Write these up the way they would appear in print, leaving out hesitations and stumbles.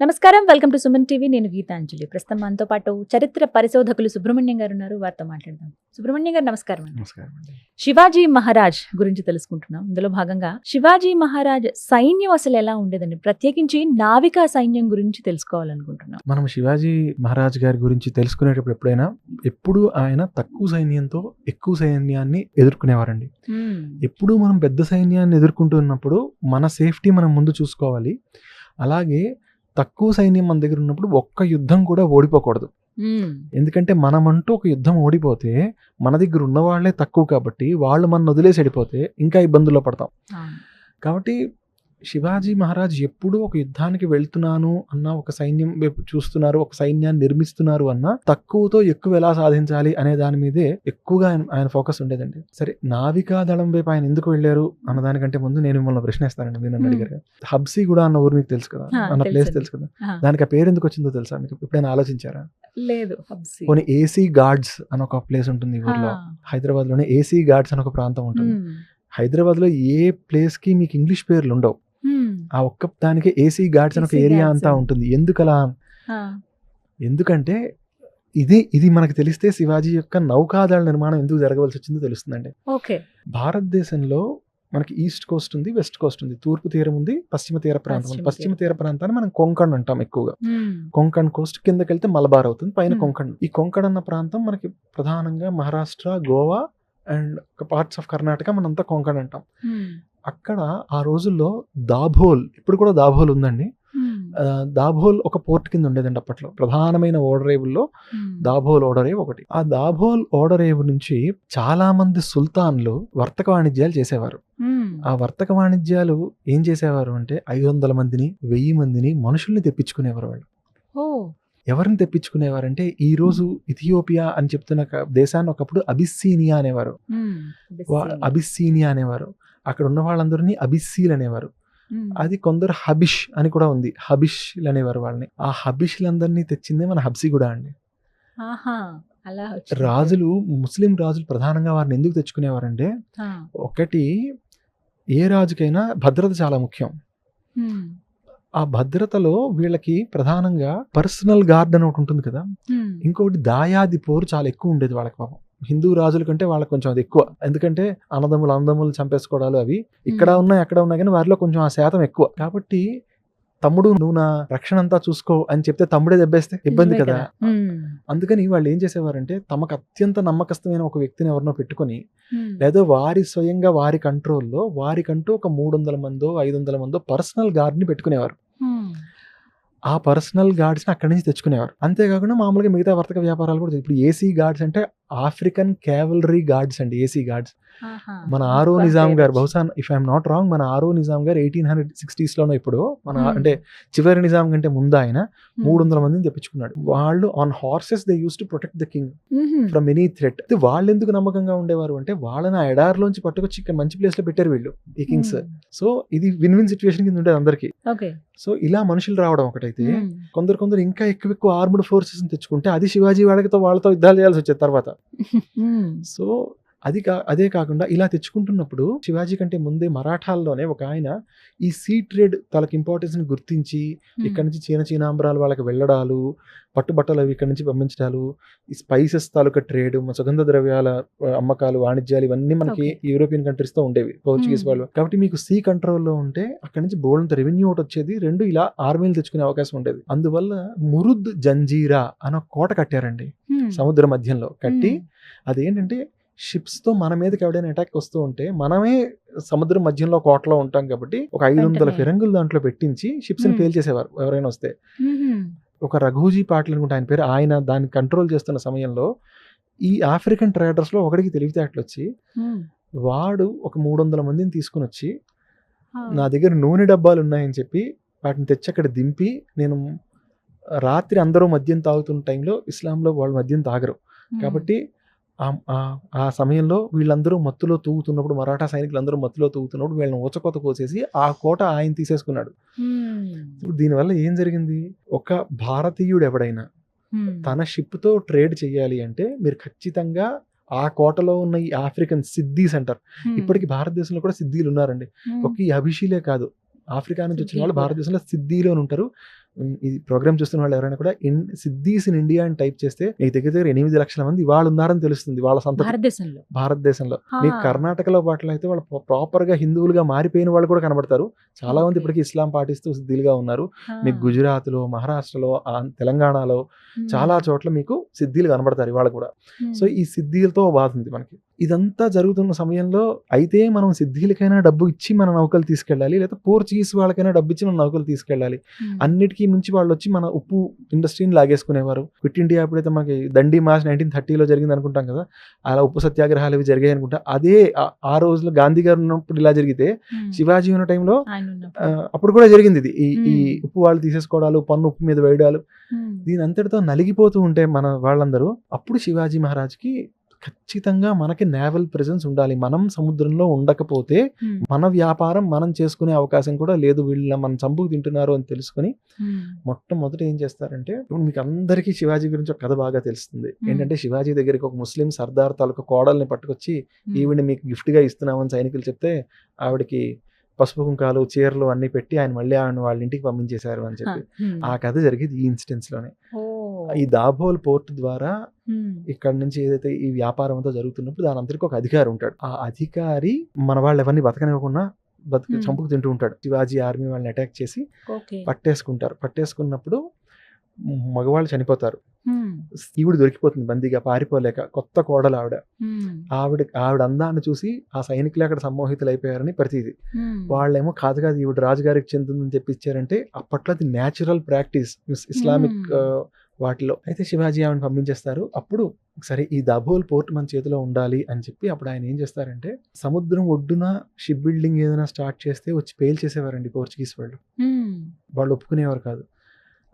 నమస్కారం, welcome to Suman TV. నేను గీతాంజలి. ప్రస్తుతం మనతో పాటు చరిత్ర పరిశోధకులు సుబ్రహ్మణ్యం గారు ఉన్నారు. వారితో మాట్లాడదాం. సుబ్రహ్మణ్యం గారు నమస్కారం అండి. నమస్కారం అండి. శివాజీ మహారాజ్ గురించి తెలుసుకుంటున్నాం. ఇందులో భాగంగా శివాజీ మహారాజ్ సైన్యం అసలు ఎలా ఉండేదండి, ప్రత్యేకించి నావికా సైన్యం గురించి తెలుసుకోవాలనుకుంటున్నాం. మనం శివాజీ మహారాజ్ గారి గురించి తెలుసుకునేటప్పుడు ఎప్పుడు ఆయన తక్కువ సైన్యంతో ఎక్కువ సైన్యాన్ని ఎదుర్కొనేవారండి. ఎప్పుడు మనం పెద్ద సైన్యాన్ని ఎదుర్కొంటున్నప్పుడు మన సేఫ్టీ మనం ముందు చూసుకోవాలి. అలాగే తక్కువ సైన్యం మన దగ్గర ఉన్నప్పుడు ఒక్క యుద్ధం కూడా ఓడిపోకూడదు. ఎందుకంటే మనమంటూ ఒక యుద్ధం ఓడిపోతే మన దగ్గర ఉన్న వాళ్ళే తక్కువ కాబట్టి వాళ్ళు మన వదిలేసి వెళ్ళిపోతే ఇంకా ఇబ్బందుల్లో పడతాం. కాబట్టి శివాజీ మహారాజ్ ఎప్పుడు ఒక యుద్ధానికి వెళ్తున్నాను అన్న, ఒక సైన్యం వైపు చూస్తున్నారు, ఒక సైన్యాన్ని నిర్మిస్తున్నారు అన్న, తక్కువతో ఎక్కువ ఎలా సాధించాలి అనే దాని మీదే ఎక్కువగా ఆయన ఫోకస్ ఉండేదండి. సరే, నావికా దళం వైపు ఆయన ఎందుకు వెళ్ళారు అన్న దానికంటే ముందు నేను మిమ్మల్ని ప్రశ్నిస్తానండి. మీరు నన్ను అడిగారు, హబ్సీ కూడా అన్న ఊరు మీకు తెలుసు కదా, అన్న ప్లేస్ తెలుసు కదా, దానికి ఆ పేరు ఎందుకు వచ్చిందో తెలుసా మీకు? ఎప్పుడైనా ఆలోచించారా? లేదు. కొన్ని ఏసీ గార్డ్స్ అని ఒక ప్లేస్ ఉంటుంది ఈ ఊర్లో. హైదరాబాద్ లోనే ఏసీ గార్డ్స్ అని ఒక ప్రాంతం ఉంటుంది. హైదరాబాద్ లో ఏ ప్లేస్ కి మీకు ఇంగ్లీష్ పేర్లు ఉండవు. ఆ ఒక్క దానికి ఏసీ గార్డ్స్ అని ఒక ఏరియా అంతా ఉంటుంది. ఎందుకలా? ఎందుకంటే ఇది మనకు తెలిస్తే శివాజీ యొక్క నౌకాదళ నిర్మాణం ఎందుకు జరగవలసి వచ్చిందో తెలుస్తుందండి. భారతదేశంలో మనకి ఈస్ట్ కోస్ట్ ఉంది, వెస్ట్ కోస్ట్ ఉంది, తూర్పు తీరం ఉంది, పశ్చిమ తీర ప్రాంతం. పశ్చిమ తీర ప్రాంతాన్ని మనం కొంకణ్ అంటాం ఎక్కువగా. కొంకణ్ కోస్ట్ కిందకి వెళ్తే మలబార్ అవుతుంది, పైన కొంకణ్. ఈ కొంకణ్ అన్న ప్రాంతం మనకి ప్రధానంగా Maharashtra, Goa and parts of Karnataka మనంతా కొంకణ్ అంటాం. అక్కడ ఆ రోజుల్లో దాభోల్, ఇప్పుడు కూడా దాభోల్ ఉందండి. దాభోల్ ఒక పోర్ట్ కింద ఉండేదండి అప్పట్లో. ప్రధానమైన ఓడరేవుల్లో దాభోల్ ఓడరేవు ఒకటి. ఆ దాభోల్ ఓడరేవు నుంచి చాలా మంది సుల్తాన్లు వర్తక వాణిజ్యాలు చేసేవారు. ఆ వర్తక వాణిజ్యాలు ఏం చేసేవారు అంటే 500 మందిని, 1000 మందిని మనుషుల్ని తెప్పించుకునేవారు వాళ్ళు. ఎవరిని తెప్పించుకునేవారంటే, ఈ రోజు ఇథియోపియా అని చెప్తున్న దేశాన్ని ఒకప్పుడు అబిస్సీనియా అనేవారు. అబిస్సీనియా అనేవారు. అక్కడ ఉన్న వాళ్ళందరినీ అబిస్సీలు అనేవారు. అది కొందరు హబిష్ అని కూడా ఉంది, హబిష్లు అనేవారు వాళ్ళని. ఆ హబిష్లందరినీ తెచ్చిందే మన హబ్సిగూడ అండి. రాజులు, ముస్లిం రాజులు ప్రధానంగా వారిని ఎందుకు తెచ్చుకునేవారంటే, ఒకటి, ఏ రాజుకైనా భద్రత చాలా ముఖ్యం. ఆ భద్రతలో వీళ్ళకి ప్రధానంగా పర్సనల్ గార్డ్ అని ఒకటి ఉంటుంది కదా, ఇంకొకటి దాయాది పోరు చాలా ఎక్కువ ఉండేది వాళ్ళకి. పాపం హిందూ రాజుల కంటే వాళ్ళకి కొంచెం అది ఎక్కువ. ఎందుకంటే అన్నదమ్ములు చంపేసుకోవడాలు అవి ఇక్కడ ఉన్నాయి, అక్కడ ఉన్నాయి, కానీ వారిలో కొంచెం ఆ శాతం ఎక్కువ. కాబట్టి తమ్ముడు, నువ్వు నా రక్షణ అంతా చూసుకో అని చెప్తే తమ్ముడే దెబ్బేస్తే ఇబ్బంది కదా. అందుకని వాళ్ళు ఏం చేసేవారంటే, తమకు అత్యంత నమ్మకస్తమైన ఒక వ్యక్తిని ఎవరినో పెట్టుకొని, లేదా వారి స్వయంగా వారి కంట్రోల్లో వారికంటూ ఒక 300 మందో 500 మందో పర్సనల్ గార్డ్ని పెట్టుకునేవారు. ఆ పర్సనల్ గార్డ్స్ని అక్కడి నుంచి తెచ్చుకునేవారు. అంతేకాకుండా మామూలుగా మిగతా వర్తక వ్యాపారాలు కూడా. ఇప్పుడు ఏసీ గార్డ్స్ అంటే ఆఫ్రికన్ క్యావలరీ గార్డ్స్ అండి, ఏసీ గార్డ్స్. మన ఆరో నిజాం గారు, బహుశా ఇఫ్ ఐఎమ్ నాట్ రాంగ్, మన ఆరో నిజాం గారు 1860s లోనో ఇప్పుడు మన అంటే చివరి నిజాం కంటే ముందు ఆయన 300 మందిని తెప్పించుకున్నాడు. వాళ్ళు on horses they use to protect the king from any threat. వాళ్ళు ఎందుకు నమ్మకంగా ఉండేవారు అంటే, వాళ్ళని ఆ ఎడార్లోంచి పట్టుకొచ్చి ఇక్కడ మంచి ప్లేస్ లో పెట్టారు వీళ్ళు, ఈ కింగ్స్. సో ఇది విన్ విన్ సిచ్యువేషన్ కింద ఉండేది అందరికి. సో ఇలా మనుషులు రావడం ఒకటైతే, కొందరు ఇంకా ఎక్కువ ఆర్మ్డ్ ఫోర్సెస్ తెచ్చుకుంటే అది శివాజీ వాళ్ళతో యుద్ధాలు చేయాల్సి వచ్చేది తర్వాత. సో అదే కాకుండా ఇలా తెచ్చుకుంటున్నప్పుడు శివాజీ కంటే ముందే మరాఠాల్లోనే ఒక ఆయన ఈ సీ ట్రేడ్ తనకి ఇంపార్టెన్స్ ని గుర్తించి ఇక్కడ నుంచి చీనాంబరాలు వాళ్ళకి వెళ్ళడాలు, పట్టుబట్టలు అవి ఇక్కడ నుంచి పంపించడాలు, ఈ స్పైసెస్ తాలూకా ట్రేడ్, సుగంధ ద్రవ్యాల అమ్మకాలు, వాణిజ్యాలు, ఇవన్నీ మనకి యూరోపియన్ కంట్రీస్ తో ఉండేవి, పోర్చుగీస్ వాళ్ళు. కాబట్టి మీకు సీ కంట్రోల్లో ఉంటే అక్కడ నుంచి బోల్డంత రెవెన్యూ ఒకటి వచ్చేది. రెండు ఇలా ఆర్మీలు తెచ్చుకునే అవకాశం ఉండేది. అందువల్ల మురుద్ జంజీరా అన్న కోట కట్టారండి సముద్ర మధ్యంలో. కట్టి అదేంటంటే, షిప్స్ తో మన మీదకి ఎవడైనా అటాక్ వస్తూ ఉంటే మనమే సముద్రం మధ్యంలో కోటలో ఉంటాం కాబట్టి ఒక 500 ఫిరంగులు దాంట్లో పెట్టించి షిప్స్ ని పేల్చేసేవారు ఎవరైనా వస్తే. ఒక రఘుజీ పాటిల్ అనుకుంటే ఆయన పేరు. ఆయన దాన్ని కంట్రోల్ చేస్తున్న సమయంలో ఈ ఆఫ్రికన్ ట్రేడర్స్ లో ఒకడికి తెలివితేటలు వచ్చి, వాడు ఒక 300 మందిని తీసుకుని వచ్చి, నా దగ్గర నూనె డబ్బాలు ఉన్నాయని చెప్పి వాటిని తెచ్చి అక్కడ దింపి, నేను రాత్రి అందరూ మద్యం తాగుతున్న టైంలో, ఇస్లాంలో వాళ్ళు మద్యం తాగరు కాబట్టి ఆ సమయంలో వీళ్ళందరూ మత్తులో తూగుతున్నప్పుడు, మరాఠా సైనికులందరూ మత్తులో తూగుతున్నప్పుడు వీళ్ళని ఊచకోత కోసేసి ఆ కోట ఆయన తీసేసుకున్నాడు. దీనివల్ల ఏం జరిగింది? ఒక భారతీయుడు ఎవడైనా తన షిప్ తో ట్రేడ్ చేయాలి అంటే మీరు ఖచ్చితంగా ఆ కోటలో ఉన్న ఈ ఆఫ్రికన్ సిద్దీస్ అంటారు. ఇప్పటికి భారతదేశంలో కూడా సిద్దీలు ఉన్నారండి. ఒక ఈ అభిషీలే కాదు, ఆఫ్రికా నుంచి వచ్చిన వాళ్ళు భారతదేశంలో సిద్దీలో ఉంటారు. ఈ ప్రోగ్రామ్ చూస్తున్న వాళ్ళు ఎవరైనా కూడా సిద్దీస్ ఇన్ ఇండియా అని టైప్ చేస్తే మీకు దగ్గర 8 లక్షల మంది వాళ్ళు ఉన్నారని తెలుస్తుంది వాళ్ళ సంతతి భారతదేశంలో. మీకు కర్ణాటకలో పాటలు అయితే వాళ్ళు ప్రాపర్ గా హిందువులుగా మారిపోయిన వాళ్ళు కూడా కనబడతారు. చాలా మంది ఇప్పటికీ ఇస్లాం పాటిస్తూ సిద్ధిలుగా ఉన్నారు. మీకు గుజరాత్ లో, మహారాష్ట్రలో, తెలంగాణలో చాలా చోట్ల మీకు సిద్ధిలు కనబడతారు ఇవాళ కూడా. సో ఈ సిద్ధిలతో బాధ ఉంది మనకి. ఇదంతా జరుగుతున్న సమయంలో అయితే మనం సిద్ధిలకైనా డబ్బు ఇచ్చి మన నౌకలు తీసుకెళ్ళాలి, లేదా పోర్చుగీస్ వాళ్ళకైనా డబ్బు ఇచ్చి మన నౌకలు తీసుకెళ్ళాలి. అన్నిటికీ మించి వాళ్ళు వచ్చి మన ఉప్పు ఇండస్ట్రీని లాగేసుకునేవారు. క్విట్ ఇండియా ఎప్పుడైతే మనకి దండి మార్చ్ 1930లో జరిగింది అనుకుంటాం కదా, అలా ఉప్పు సత్యాగ్రహాలు ఇవి జరిగాయి అనుకుంటా. అదే ఆ రోజులో గాంధీ గారు ఉన్నప్పుడు ఇలా జరిగితే, శివాజీ ఉన్న టైంలో అప్పుడు కూడా జరిగింది ఇది. ఈ ఉప్పు వాళ్ళు తీసేసుకోవడాలు, పన్ను ఉప్పు మీద వేయడాలు, దీని అంతటితో నలిగిపోతూ ఉంటే మన వాళ్ళందరూ, అప్పుడు శివాజీ మహారాజ్కి ఖచ్చితంగా మనకి నేవల్ ప్రెజెన్స్ ఉండాలి. మనం సముద్రంలో ఉండకపోతే మన వ్యాపారం మనం చేసుకునే అవకాశం కూడా లేదు, వీళ్ళ మనం చంపుకు తింటున్నారు అని తెలుసుకుని మొట్టమొదట ఏం చేస్తారంటే, ఇప్పుడు మీకు అందరికీ శివాజీ గురించి ఒక కథ బాగా తెలుస్తుంది. ఏంటంటే శివాజీ దగ్గరికి ఒక ముస్లిం సర్దార్ తాలూకా కోడల్ని పట్టుకొచ్చి ఈవిడ మీకు గిఫ్ట్ గా ఇస్తున్నామని సైనికులు చెప్తే, ఆవిడకి పసుపు కుంకాలు, చీరలు అన్ని పెట్టి ఆయన మళ్ళీ ఆవిడ వాళ్ళ ఇంటికి పంపించేశారు అని చెప్పి ఆ కథ జరిగేది ఈ ఇన్సిడెంట్స్ లోనే. ఈ దాభోల్ పోర్ట్ ద్వారా ఇక్కడ నుంచి ఏదైతే ఈ వ్యాపారం అంతా జరుగుతున్నప్పుడు దాని అందరికీ ఒక అధికారి ఉంటాడు. ఆ అధికారి మన వాళ్ళు ఎవరిని బతకనివ్వకుండా చంపుకు తింటూ ఉంటాడు. శివాజీ ఆర్మీ వాళ్ళని అటాక్ చేసి పట్టేసుకుంటారు. పట్టేసుకున్నప్పుడు మగవాళ్ళు చనిపోతారు. ఈవిడ దొరికిపోతుంది బందీగా, పారిపోలేక. కొత్త కోడలు ఆవిడ అందాన్ని చూసి ఆ సైనికులు అక్కడ సమ్మోహితులు అయిపోయారని ప్రతీది. వాళ్ళేమో కాదు కాదు ఈవిడ రాజుగారికి చెందుతుందని చెప్పి ఇచ్చారంటే, అప్పట్లో అది న్యాచురల్ ప్రాక్టీస్ ఇస్లామిక్ వాటిలో. అయితే శివాజీ ఆవిడని పంపించేస్తారు. అప్పుడు సరే ఈ దాభోల్ పోర్ట్ మన చేతిలో ఉండాలి అని చెప్పి అప్పుడు ఆయన ఏం చేస్తారంటే, సముద్రం ఒడ్డున షిప్ బిల్డింగ్ ఏదైనా స్టార్ట్ చేస్తే వచ్చి పేల్ చేసేవారండి పోర్చుగీస్ వాళ్ళు ఒప్పుకునేవారు కాదు.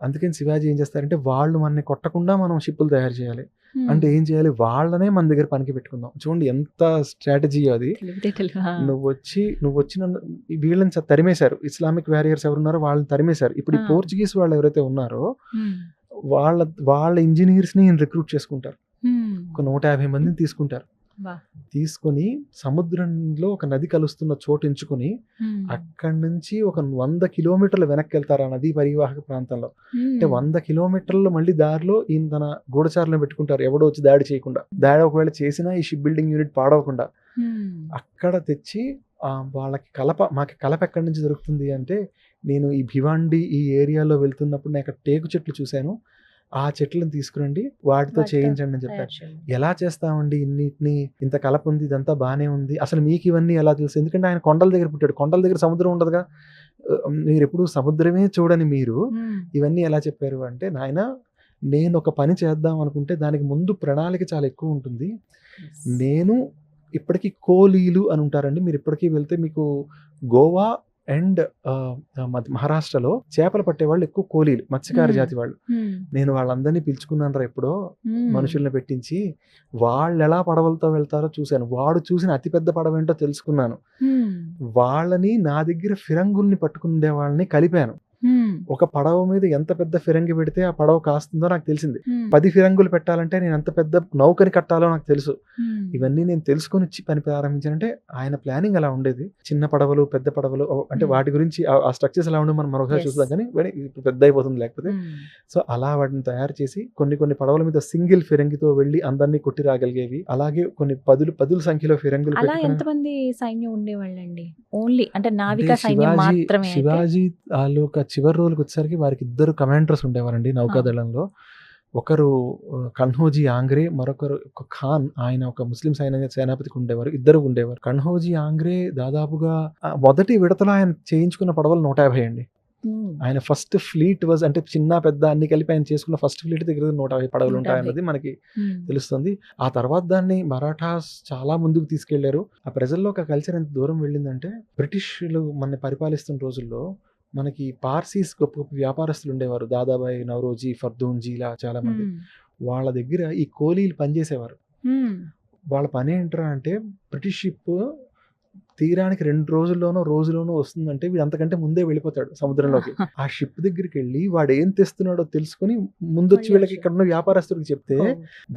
అందుకని శివాజీ ఏం చేస్తారంటే, వాళ్ళు మనని కొట్టకుండా మనం షిప్పులు తయారు చేయాలి అంటే ఏం చేయాలి, వాళ్ళనే మన దగ్గర పనికి పెట్టుకుందాం. చూడండి ఎంత స్ట్రాటజీ అది. నువ్వు వచ్చి నన్ను వీళ్ళని తరిమేశారు. ఇస్లామిక్ వారియర్స్ ఎవరున్నారో వాళ్ళని తరిమేశారు. ఇప్పుడు ఈ పోర్చుగీస్ వాళ్ళు ఎవరైతే ఉన్నారో వాళ్ళ ఇంజనీర్స్ ని రిక్రూట్ చేసుకుంటారు. ఒక 150 మందిని తీసుకుంటారు. తీసుకొని సముద్రంలో ఒక నది కలుస్తున్న చోటు ఎంచుకుని అక్కడి నుంచి ఒక 100 కిలోమీటర్లు వెనక్కి వెళ్తారు ఆ నదీ పరివాహక ప్రాంతంలో. అంటే 100 కిలోమీటర్లు మళ్ళీ దారిలో ఈయన తన గూఢచారులను పెట్టుకుంటారు, ఎవడో వచ్చి దాడి చేయకుండా. దాడి ఒకవేళ చేసినా ఈ షిప్ బిల్డింగ్ యూనిట్ పాడవకుండా అక్కడ తెచ్చి వాళ్ళకి మాకు కలప ఎక్కడి నుంచి దొరుకుతుంది అంటే, నేను ఈ భివాండి ఈ ఏరియాలో వెళ్తున్నప్పుడు నేను అక్కడ టేకు చెట్లు చూశాను, ఆ చెట్లను తీసుకురండి వాటితో చేయించండి అని చెప్పారు. ఎలా చేస్తామండి ఇన్నిటిని, ఇంత కలప ఉంది, ఇదంతా బాగానే ఉంది, అసలు మీకు ఇవన్నీ ఎలా తెలుసు? ఎందుకంటే ఆయన కొండల దగ్గర పుట్టాడు, కొండల దగ్గర సముద్రం ఉండదుగా, మీరు ఎప్పుడు సముద్రమే చూడని మీరు ఇవన్నీ ఎలా చెప్పారు అంటే, నాయన నేను ఒక పని చేద్దాం అనుకుంటే దానికి ముందు ప్రణాళిక చాలా ఎక్కువ ఉంటుంది. నేను ఇప్పటికీ కోలీలు అని ఉంటారండి, మీరు ఇప్పటికీ వెళ్తే మీకు గోవా అండ్ మహారాష్ట్రలో చేపలు పట్టే వాళ్ళు ఎక్కువ కోలీలు, మత్స్యకార జాతి వాళ్ళు. నేను వాళ్ళందరినీ పిలుచుకున్నాను రా ఎప్పుడో, మనుషుల్ని పెట్టించి వాళ్ళు ఎలా పడవలతో వెళ్తారో చూశాను. వాడు చూసిన అతిపెద్ద పడవ ఏంటో తెలుసుకున్నాను. వాళ్ళని నా దగ్గర ఫిరంగుల్ని పట్టుకునే వాళ్ళని కలిపాను. ఒక పడవ మీద ఎంత పెద్ద ఫిరంగి పెడితే ఆ పడవ కాస్తుందో నాకు తెలిసింది. 10 ఫిరంగులు పెట్టాలంటే నేను ఎంత పెద్ద నౌకని కట్టాలో నాకు తెలుసు. ఇవన్నీ నేను తెలుసుకొని పని ప్రారంభించానంటే ఆయన ప్లానింగ్ అలా ఉండేది. చిన్న పడవలు, పెద్ద పడవలు, అంటే వాటి గురించి ఆ స్ట్రక్చర్స్ ఎలా ఉండవు మనం మరొకసారి చూద్దాం, కానీ ఇప్పుడు పెద్ద అయిపోతుంది లేకపోతే. సో అలా వాటిని తయారు చేసి కొన్ని పడవల మీద సింగిల్ ఫిరంగితో వెళ్లి అందరినీ కొట్టి రాగలిగేవి. అలాగే కొన్ని పదుల సంఖ్యలో ఫిరంగులు. ఎంతమంది సైన్యం ఉండేవాళ్ళండి? ఓన్లీ అంటే నావికా సైన్యం మాత్రమే. శివాజీ తాలూకా చివరి రోజులకు వచ్చేసరికి వారికి 2 కమాండర్స్ ఉండేవారండి నౌకాదళంలో. ఒకరు కన్హోజీ ఆంగ్రే, మరొకరు ఖాన్, ఆయన ఒక ముస్లిం సేనాపతికి ఉండేవారు. 2 ఉండేవారు. కన్హోజీ ఆంగ్రే దాదాపుగా మొదటి విడతలో ఆయన చేయించుకున్న పడవలు 150 అండి. ఆయన ఫస్ట్ ఫ్లీట్ వాజ్, అంటే చిన్న పెద్ద అన్ని కలిపి ఆయన చేసుకున్న ఫస్ట్ ఫ్లీట్ దగ్గర 150 పడవలు ఉంటాయన్నది మనకి తెలుస్తుంది. ఆ తర్వాత దాన్ని మరాఠాస్ చాలా ముందుకు తీసుకెళ్లారు. ఆ ప్రజల్లో ఒక కల్చర్ ఎంత దూరం వెళ్ళిందంటే, బ్రిటిష్లు మనని పరిపాలిస్తున్న రోజుల్లో మనకి పార్సీస్ గొప్ప గొప్ప వ్యాపారస్తులు ఉండేవారు, దాదాబాయి నవరోజీ, ఫర్దూన్జీ, ఇలా చాలా మంది. వాళ్ళ దగ్గర ఈ కోలీలు పనిచేసేవారు. వాళ్ళ పని ఏంట్రా అంటే, బ్రిటిష్ షిప్ తీరానికి 2 రోజుల్లోనో వస్తుందంటే వీడు అంతకంటే ముందే వెళ్ళిపోతాడు సముద్రంలోకి. ఆ షిప్ దగ్గరికి వెళ్ళి వాడు ఏం తెస్తున్నాడో తెలుసుకుని ముందొచ్చి వీళ్ళకి ఇక్కడ ఉన్న వ్యాపారస్తుడికి చెప్తే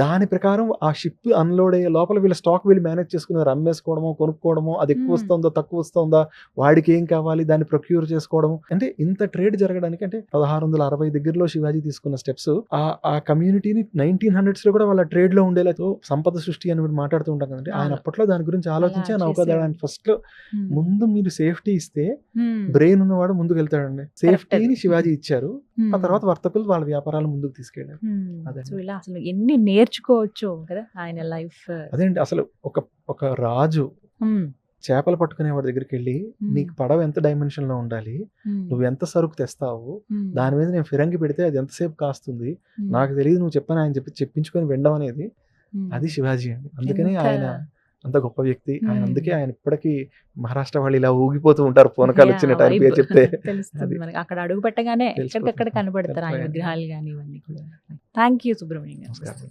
దాని ప్రకారం ఆ షిప్ అన్లోడ్ అయ్యే లోపల వీళ్ళ స్టాక్ వీళ్ళు మేనేజ్ చేసుకున్నారు. అమ్మేసుకోవడమో, కొనుక్కోవడమో, అది ఎక్కువ వస్తుందో తక్కువ వస్తుందా, వాడికి ఏం కావాలి దాన్ని ప్రొక్యూర్ చేసుకోవడం. అంటే ఇంత ట్రేడ్ జరగడానికి అంటే 1660 దగ్గరలో శివాజీ తీసుకున్న స్టెప్స్ ఆ కమ్యూనిటీని 1900s లో కూడా వాళ్ళ ట్రేడ్ లో ఉండేలా సంపద సృష్టి అని మాట్లాడుతూ ఉంటాం కదండి. ఆయన అప్పట్లో దాని గురించి ఆలోచించి నౌకాదళానికి ఫస్ట్ లో ముందు మీరు సేఫ్టీ ఇస్తే బ్రెయిన్ ఉన్నవాడు ముందుకు వెళ్తాడండి. సేఫ్టీని శివాజీ ఇచ్చారు. ఆ తర్వాత వర్తకులు వాళ్ళ వ్యాపారాలు ముందుకు తీసుకెళ్లారు. ఇలా అసలు ఎన్ని నేర్చుకోవచ్చు కదా ఆయన లైఫ్. అదేంటి అసలు ఒక రాజు చేపలు పట్టుకునే వాడి దగ్గరికి వెళ్ళి నీకు పడవ ఎంత డైమెన్షన్ లో ఉండాలి, నువ్వు ఎంత సరుకు తెస్తావు, దాని మీద నేను ఫిరంగి పెడితే అది ఎంతసేపు కాస్తుంది, నాకు తెలియదు, నువ్వు చెప్పని ఆయన చెప్పించుకొని వినడం అనేది అది శివాజీ అండి. అందుకని ఆయన అంత గొప్ప వ్యక్తి. ఆయన అందుకే ఆయన ఇప్పటికీ మహారాష్ట్ర వాళ్ళు ఇలా ఊగిపోతూ ఉంటారు పూనకాలు వచ్చినట్టు ఆయన పేరు చెప్తే. అక్కడ అడుగు పెట్టగానే ఎక్కడికక్కడ కనబడతారు ఆయన విగ్రహాలు కానీ ఇవన్నీ కూడా. థ్యాంక్ యూ సుబ్రహ్మణ్యం గారు.